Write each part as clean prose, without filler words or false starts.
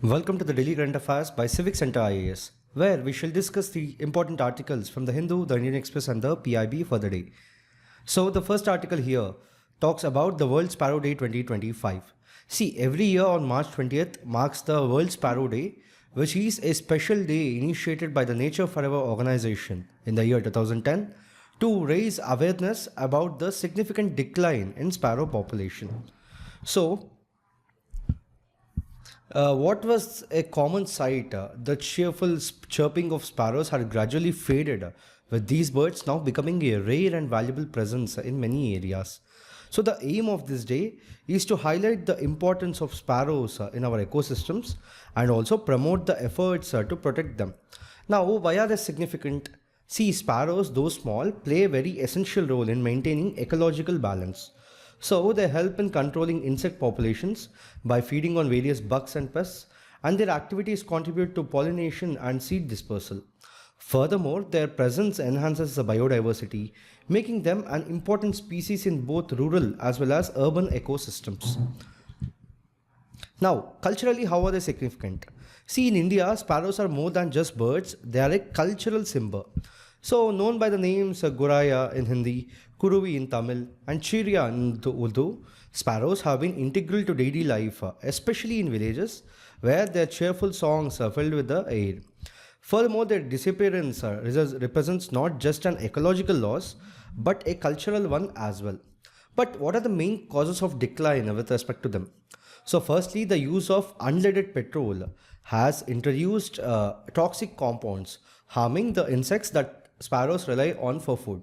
Welcome to the Daily Current Affairs by Civic Center IAS, where we shall discuss the important articles from the Hindu, the Indian Express and the PIB for the day. So the first article here talks about the World Sparrow Day 2025. See, every year on March 20th marks the World Sparrow Day, which is a special day initiated by the Nature Forever organization in the year 2010 to raise awareness about the significant decline in sparrow population. So, what was a common sight? The cheerful chirping of sparrows had gradually faded, with these birds now becoming a rare and valuable presence in many areas. So the aim of this day is to highlight the importance of sparrows in our ecosystems and also promote the efforts to protect them. Now, why are they significant? See, sparrows, though small, play a very essential role in maintaining ecological balance. So they help in controlling insect populations by feeding on various bugs and pests, and their activities contribute to pollination and seed dispersal. Furthermore, their presence enhances the biodiversity, making them an important species in both rural as well as urban ecosystems. Now, culturally, how are they significant? See, in India, sparrows are more than just birds, they are a cultural symbol. So, known by the names Guraya in Hindi, Kuruvi in Tamil, and Chiriya in Urdu, sparrows have been integral to daily life, especially in villages where their cheerful songs are filled with the air. Furthermore, their disappearance represents not just an ecological loss, but a cultural one as well. But what are the main causes of decline with respect to them? So firstly, the use of unleaded petrol has introduced toxic compounds, harming the insects that sparrows rely on for food.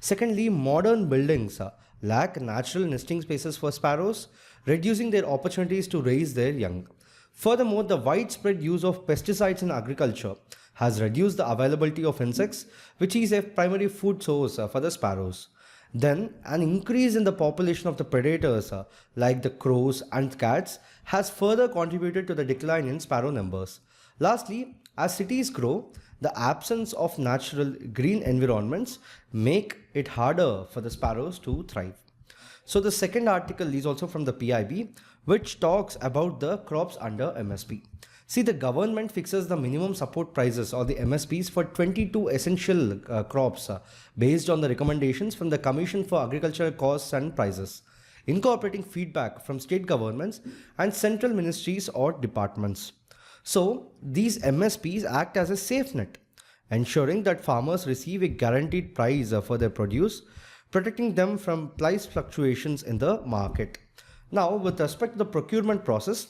Secondly, modern buildings lack natural nesting spaces for sparrows, reducing their opportunities to raise their young. Furthermore, the widespread use of pesticides in agriculture has reduced the availability of insects, which is a primary food source for the sparrows. Then, an increase in the population of the predators like the crows and cats has further contributed to the decline in sparrow numbers. Lastly, as cities grow, the absence of natural green environments make it harder for the sparrows to thrive. So the second article is also from the PIB, which talks about the crops under MSP. See, the government fixes the minimum support prices or the MSPs for 22 essential crops based on the recommendations from the Commission for Agricultural Costs and Prices, incorporating feedback from state governments and central ministries or departments. So these MSPs act as a safe net, ensuring that farmers receive a guaranteed price for their produce, protecting them from price fluctuations in the market. Now, with respect to the procurement process,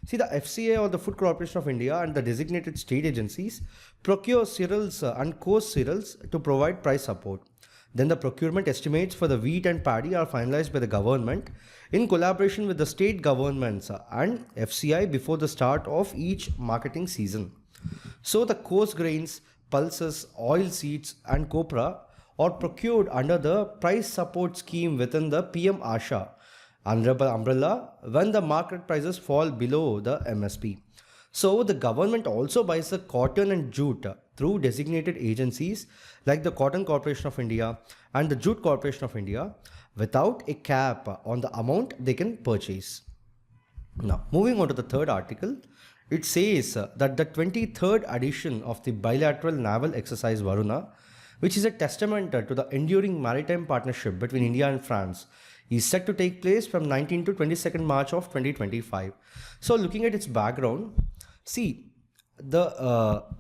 see, the FCA or the Food Corporation of India and the designated state agencies procure cereals and coarse cereals to provide price support. Then the procurement estimates for the wheat and paddy are finalized by the government in collaboration with the state governments and FCI before the start of each marketing season. So the coarse grains, pulses, oil seeds and copra are procured under the price support scheme within the PM Asha umbrella when the market prices fall below the MSP. So the government also buys the cotton and jute through designated agencies like the Cotton Corporation of India and the Jute Corporation of India without a cap on the amount they can purchase. Now, moving on to the third article, it says that the 23rd edition of the bilateral naval exercise VARUNA, which is a testament to the enduring maritime partnership between India and France, is set to take place from 19 to 22nd March of 2025. So looking at its background, see,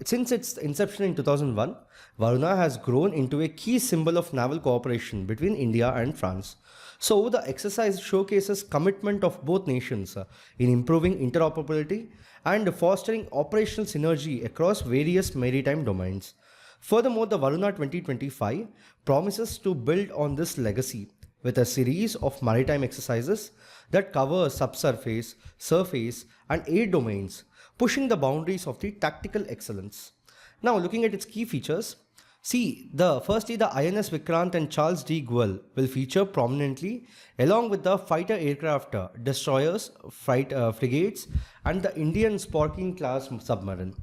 since its inception in 2001, VARUNA has grown into a key symbol of naval cooperation between India and France. So the exercise showcases commitment of both nations in improving interoperability and fostering operational synergy across various maritime domains. Furthermore, the VARUNA 2025 promises to build on this legacy with a series of maritime exercises that cover subsurface, surface and air domains, pushing the boundaries of the tactical excellence. Now, looking at its key features, see, firstly, the INS Vikrant and Charles de Gaulle will feature prominently along with the fighter aircraft, destroyers, frigates and the Indian Sporking class submarine.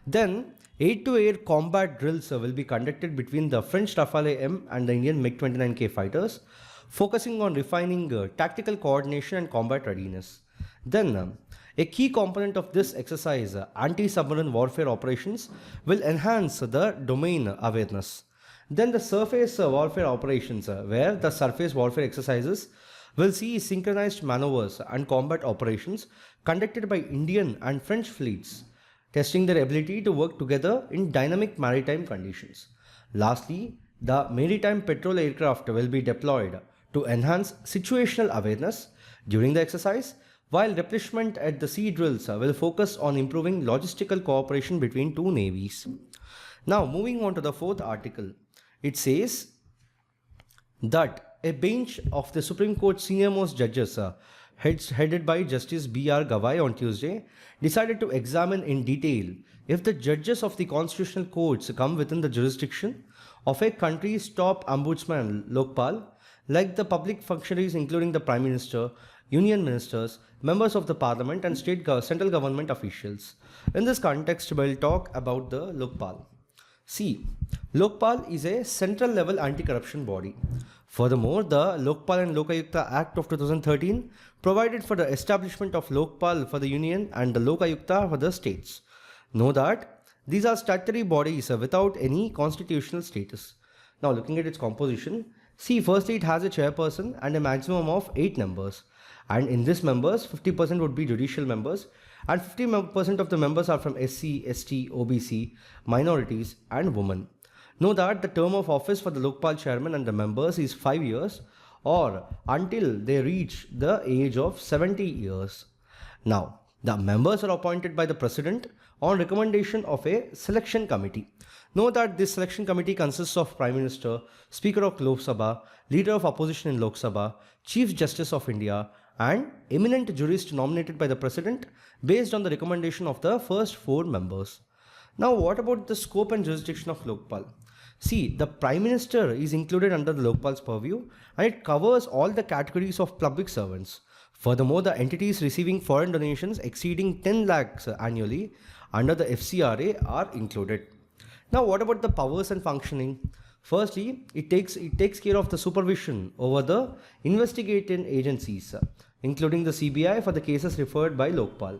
Then, air-to-air combat drills will be conducted between the French Rafale M and the Indian MiG-29K fighters, focusing on refining tactical coordination and combat readiness. Then, A key component of this exercise, anti-submarine warfare operations, will enhance the domain awareness. Then the surface warfare operations, where the surface warfare exercises will see synchronized maneuvers and combat operations conducted by Indian and French fleets, testing their ability to work together in dynamic maritime conditions. Lastly, the maritime patrol aircraft will be deployed to enhance situational awareness during the exercise, while replenishment at the sea drills will focus on improving logistical cooperation between two navies. Now, moving on to the fourth article, it says that a bench of the Supreme Court senior most judges, headed by Justice B.R. Gavai on Tuesday, decided to examine in detail if the judges of the constitutional courts come within the jurisdiction of a country's top ombudsman Lokpal, like the public functionaries including the Prime Minister, Union Ministers, members of the Parliament and central government officials. In this context, we'll talk about the Lokpal. See, Lokpal is a central level anti-corruption body. Furthermore, the Lokpal and Lokayukta Act of 2013 provided for the establishment of Lokpal for the Union and the Lokayukta for the states. Know that these are statutory bodies without any constitutional status. Now, looking at its composition, see, firstly, it has a chairperson and a maximum of 8 members. And in this members, 50% would be judicial members, and 50% of the members are from SC, ST, OBC, minorities, and women. Know that the term of office for the Lokpal chairman and the members is 5 years, or until they reach the age of 70 years. Now, the members are appointed by the president on recommendation of a selection committee. Know that this selection committee consists of Prime Minister, Speaker of Lok Sabha, Leader of Opposition in Lok Sabha, Chief Justice of India, and eminent jurist nominated by the president based on the recommendation of the first 4 members. Now, what about the scope and jurisdiction of Lokpal? See, the Prime Minister is included under the Lokpal's purview, and it covers all the categories of public servants. Furthermore, the entities receiving foreign donations exceeding 10 lakhs annually under the FCRA are included. Now, what about the powers and functioning? Firstly, it takes care of the supervision over the investigating agencies, including the CBI for the cases referred by Lokpal.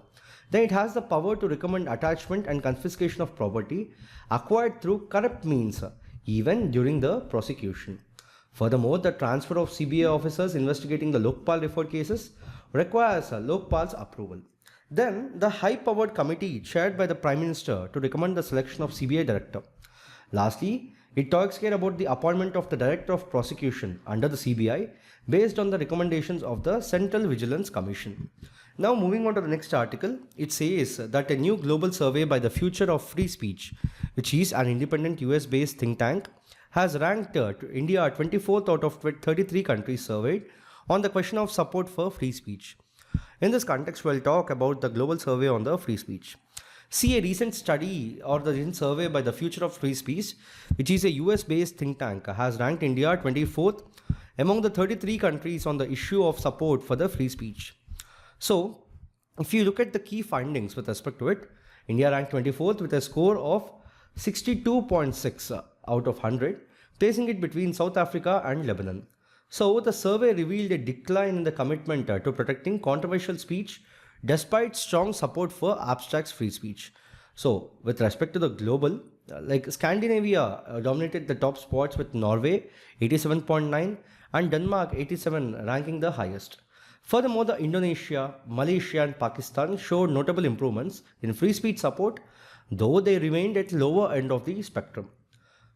Then it has the power to recommend attachment and confiscation of property acquired through corrupt means, even during the prosecution. Furthermore, the transfer of CBI officers investigating the Lokpal referred cases requires Lokpal's approval. Then, the high-powered committee chaired by the Prime Minister to recommend the selection of CBI director. Lastly, it talks here about the appointment of the Director of Prosecution under the CBI based on the recommendations of the Central Vigilance Commission. Now, moving on to the next article, it says that a new global survey by the Future of Free Speech, which is an independent US-based think tank, has ranked India 24th out of 33 countries surveyed on the question of support for free speech. In this context, we'll talk about the global survey on the free speech. See, a recent study or the recent survey by the Future of Free Speech, which is a US-based think tank, has ranked India 24th among the 33 countries on the issue of support for the free speech. So, if you look at the key findings with respect to it, India ranked 24th with a score of 62.6 out of 100, placing it between South Africa and Lebanon. So, the survey revealed a decline in the commitment to protecting controversial speech despite strong support for abstract free speech. So, with respect to the global, like Scandinavia dominated the top spots with Norway 87.9 and Denmark 87 ranking the highest. Furthermore, the Indonesia, Malaysia and Pakistan showed notable improvements in free speech support, though they remained at lower end of the spectrum.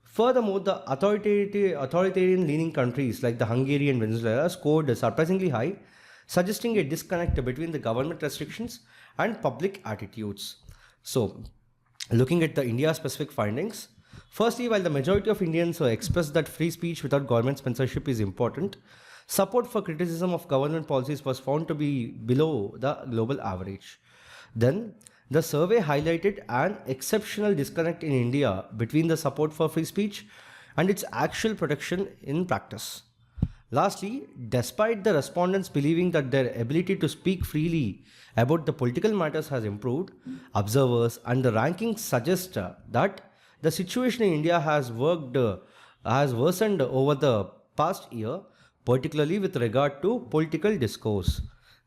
Furthermore, the authoritarian-leaning countries like the Hungary and Venezuela scored surprisingly high, suggesting a disconnect between the government restrictions and public attitudes. So, looking at the India-specific findings, firstly, while the majority of Indians expressed that free speech without government censorship is important, support for criticism of government policies was found to be below the global average. Then, the survey highlighted an exceptional disconnect in India between the support for free speech and its actual protection in practice. Lastly, despite the respondents believing that their ability to speak freely about the political matters has improved, observers and the rankings suggest that the situation in India has worsened over the past year, particularly with regard to political discourse.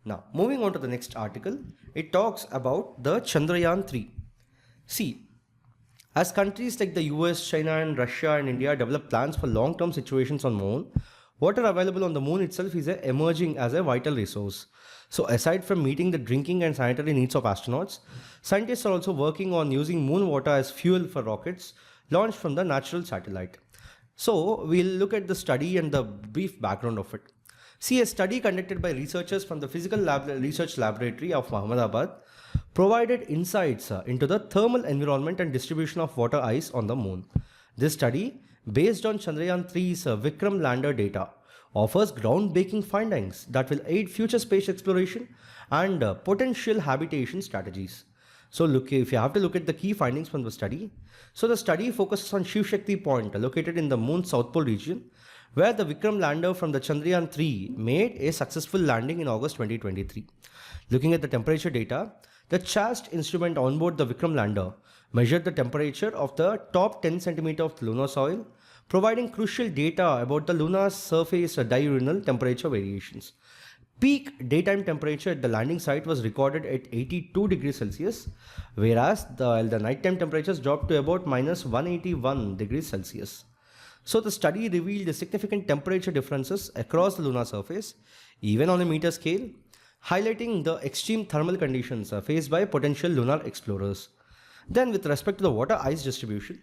Now, moving on to the next article, it talks about the Chandrayaan 3. See, as countries like the US, China, and Russia and India develop plans for long-term situations on Moon, water available on the Moon itself is emerging as a vital resource. So, aside from meeting the drinking and sanitary needs of astronauts, scientists are also working on using Moon water as fuel for rockets launched from the natural satellite. So, we'll look at the study and the brief background of it. See, a study conducted by researchers from the Physical Research Laboratory of Ahmedabad provided insights into the thermal environment and distribution of water ice on the Moon. This study, based on Chandrayaan 3's Vikram lander data, offers groundbreaking findings that will aid future space exploration and potential habitation strategies. So look, if you have to look at the key findings from the study, so the study focuses on Shiv Shakti Point located in the Moon's South Pole region, where the Vikram lander from the Chandrayaan 3 made a successful landing in August 2023. Looking at the temperature data, the CHAST instrument onboard the Vikram lander measured the temperature of the top 10 cm of lunar soil, providing crucial data about the lunar surface diurnal temperature variations. Peak daytime temperature at the landing site was recorded at 82 degrees Celsius, whereas the nighttime temperatures dropped to about minus 181 degrees Celsius. So the study revealed significant temperature differences across the lunar surface, even on a meter scale, highlighting the extreme thermal conditions faced by potential lunar explorers. Then with respect to the water ice distribution,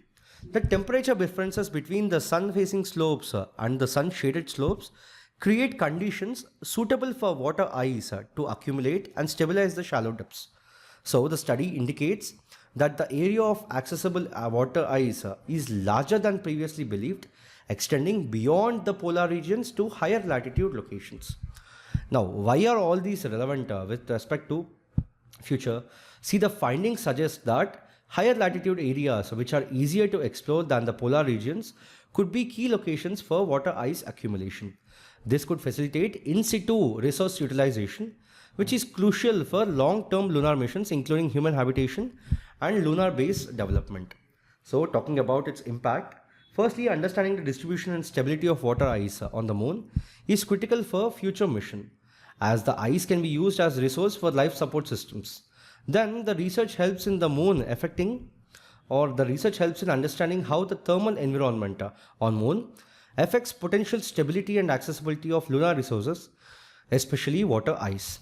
the temperature differences between the sun-facing slopes and the sun-shaded slopes create conditions suitable for water ice to accumulate and stabilize the shallow depths. So the study indicates that the area of accessible water ice is larger than previously believed, extending beyond the polar regions to higher latitude locations. Now, why are all these relevant with respect to future? See, the findings suggest that higher latitude areas which are easier to explore than the polar regions could be key locations for water ice accumulation. This could facilitate in situ resource utilization, which is crucial for long-term lunar missions including human habitation and lunar base development. So talking about its impact, firstly, understanding the distribution and stability of water ice on the Moon is critical for future mission, as the ice can be used as resource for life support systems. Then the research helps in understanding how the thermal environment on Moon affects potential stability and accessibility of lunar resources, especially water ice.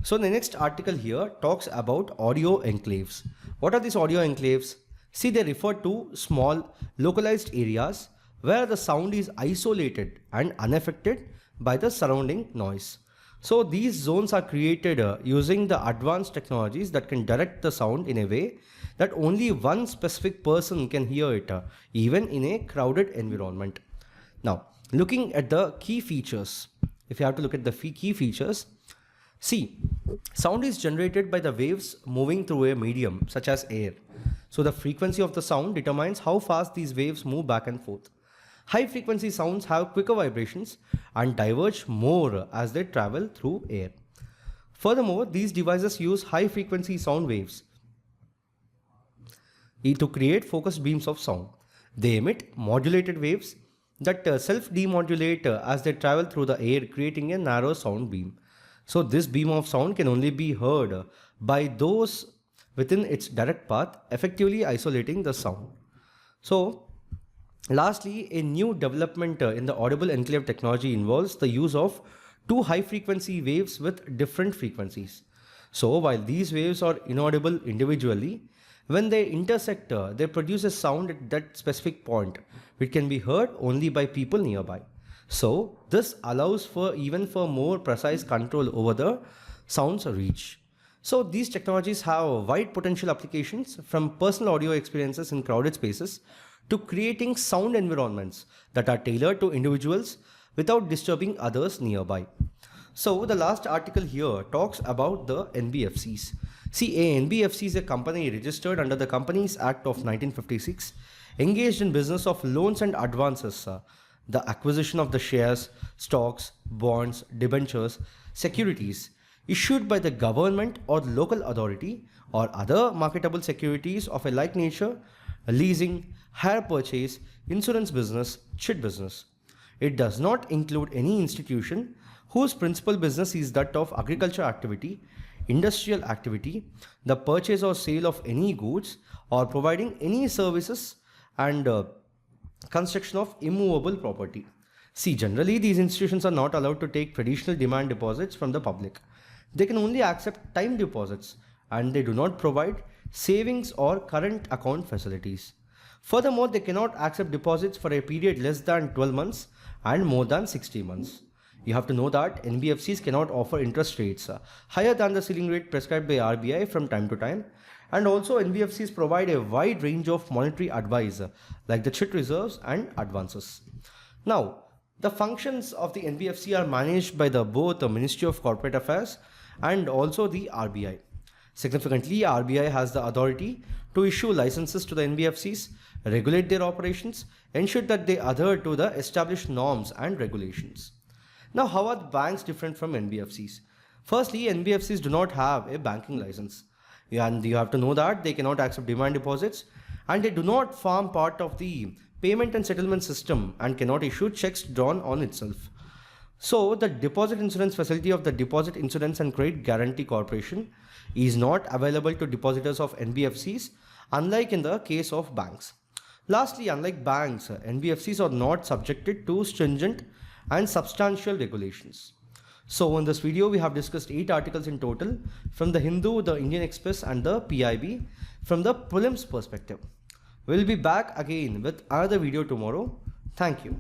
So the next article here talks about audio enclaves. What are these audio enclaves? See, they refer to small localized areas where the sound is isolated and unaffected by the surrounding noise. So these zones are created using the advanced technologies that can direct the sound in a way that only one specific person can hear it, even in a crowded environment. Now, looking at the key features, if you have to look at the key features, see, sound is generated by the waves moving through a medium such as air. So the frequency of the sound determines how fast these waves move back and forth. High frequency sounds have quicker vibrations and diverge more as they travel through air. Furthermore, these devices use high frequency sound waves to create focused beams of sound. They emit modulated waves that self-demodulate as they travel through the air, creating a narrow sound beam. So this beam of sound can only be heard by those within its direct path, effectively isolating the sound. So lastly, a new development in the Audible Enclave technology involves the use of two high frequency waves with different frequencies. So while these waves are inaudible individually, when they intersect, they produce a sound at that specific point, which can be heard only by people nearby. So this allows for more precise control over the sound's reach. So these technologies have wide potential applications, from personal audio experiences in crowded spaces to creating sound environments that are tailored to individuals without disturbing others nearby. So the last article here talks about the NBFCs. See, a NBFC is a company registered under the Companies Act of 1956, engaged in business of loans and advances, the acquisition of the shares, stocks, bonds, debentures, securities issued by the government or the local authority or other marketable securities of a like nature, leasing, hire purchase, insurance business, chit business. It does not include any institution whose principal business is that of agriculture activity, industrial activity, the purchase or sale of any goods, or providing any services and construction of immovable property. See, generally these institutions are not allowed to take traditional demand deposits from the public. They can only accept time deposits, and they do not provide savings or current account facilities. Furthermore, they cannot accept deposits for a period less than 12 months and more than 60 months. You have to know that NBFCs cannot offer interest rates higher than the ceiling rate prescribed by RBI from time to time, and also NBFCs provide a wide range of monetary advice like the chit reserves and advances. Now, the functions of the NBFC are managed by both the Ministry of Corporate Affairs and also the RBI. Significantly, RBI has the authority to issue licenses to the NBFCs, regulate their operations, ensure that they adhere to the established norms and regulations. Now, how are the banks different from NBFCs? Firstly, NBFCs do not have a banking license. And you have to know that they cannot accept demand deposits, and they do not form part of the payment and settlement system and cannot issue checks drawn on itself. So, the deposit insurance facility of the Deposit Insurance and Credit Guarantee Corporation is not available to depositors of NBFCs, unlike in the case of banks. Lastly, unlike banks, NBFCs are not subjected to stringent and substantial regulations. So in this video, we have discussed 8 articles in total from the Hindu, the Indian Express and the PIB from the prelims perspective. We'll be back again with another video tomorrow. Thank you.